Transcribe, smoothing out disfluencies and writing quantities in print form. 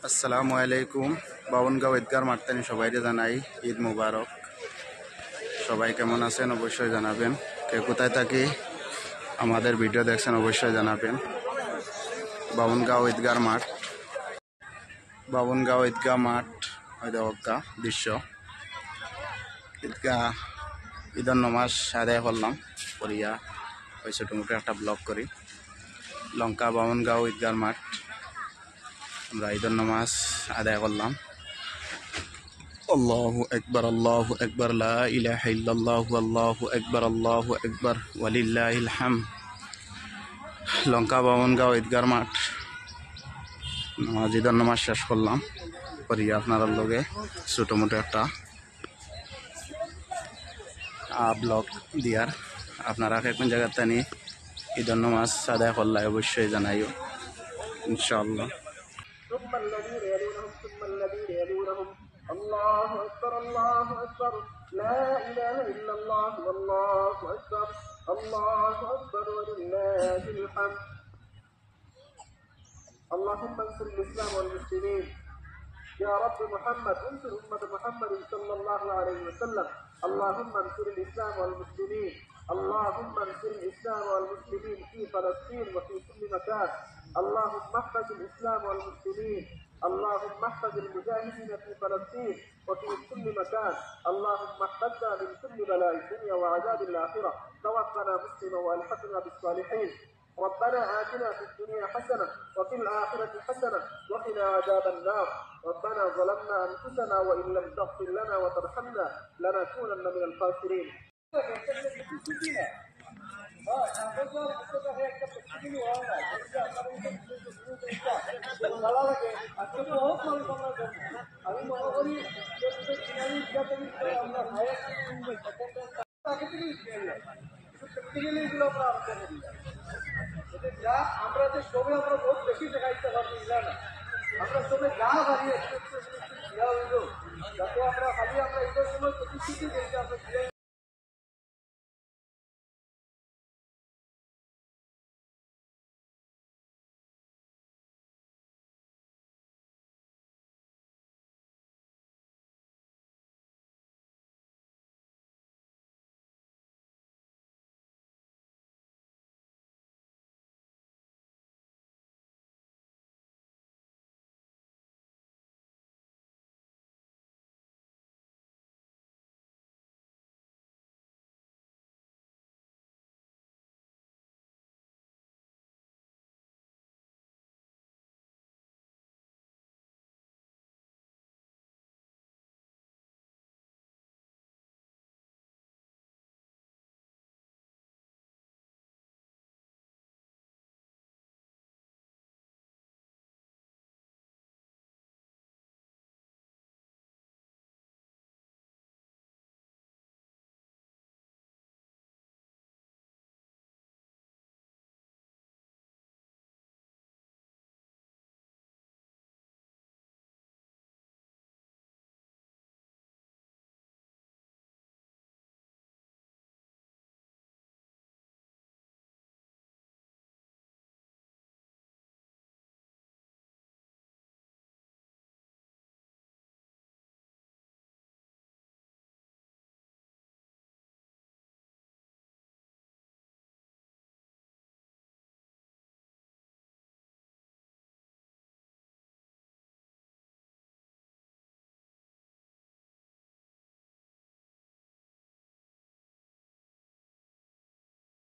আসসালামু আলাইকুম। বাবনগাঁও ঈদগার মাঠতানি সবাইকে জানাই ঈদ মুবারক। সবাই কেমন আছেন অবশ্যই জানাবেন। কে কোথায় থাকি আমাদের ভিডিও দেখছেন অবশ্যই জানাবেন। বাবনগাঁও ঈদগার মাঠ, বাবনগাঁও ঈদগাহ মাঠ ওই দেখা দৃশ্য। ঈদগাহ ঈদের নমাজ আদায় করলাম করিয়া ওই ছোটোমোটো একটা ব্লগ করি। লঙ্কা বাবনগাঁও ঈদগার মাঠ আমরা ঈদের নামাজ আদায় করলাম। আল্লাহু আকবার, আল্লাহু আকবার, লা ইলাহা ইল্লাল্লাহু, আল্লাহু আকবার, আল্লাহু আকবার, ওয়ালিল্লাহিল হামদ। লঙ্কা বামনগাঁও ঈদগার মাঠ নামাজ ঈদের নামাজ শেষ করলাম করিয়া আপনার লগে ছোটোমোটো একটা ব্লগ দিয়ার। আপনারা কোন জায়গার তানি ঈদের নামাজ আদায় করলাই অবশ্যই জানাইও ইনশাআল্লাহ। ثم الذين يلونهم ثم الذين يلونهم الله أكبر الله أكبر لا إله إلا الله والله أكبر الله أكبر ولله الحمد. اللهم انصر الإسلام والمسلمين يا رب محمد، انصر أمة محمد صلى الله عليه وسلم. اللهم انصر الإسلام والمسلمين، اللهم انصر الإسلام والمسلمين في فلسطين وفي كل مكان. اللهم احفظ الإسلام والمسلمين، اللهم احفظ المجاهدين في فلسطين وفي كل مكان. اللهم احفظنا من كل بلاء الدنيا وعذاب الآخرة. توفنا مسلما والحقنا بالصالحين. ربنا آتنا في الدنيا حسنة وفي الآخرة حسنة وقنا عذاب النار. ربنا ظلمنا أنفسنا وإن لم تغفر لنا وترحمنا لنكونن من الخاسرين. আমি মনে করি আমরা যে সবে আমরা বহুত বেশি দেখাইতে পারছি না, আমরা সবে যা বাড়িয়ে যাতে আমরা খালি আমরা ঈদের সময় প্রতিশ্রুতি দিয়েছি আমরা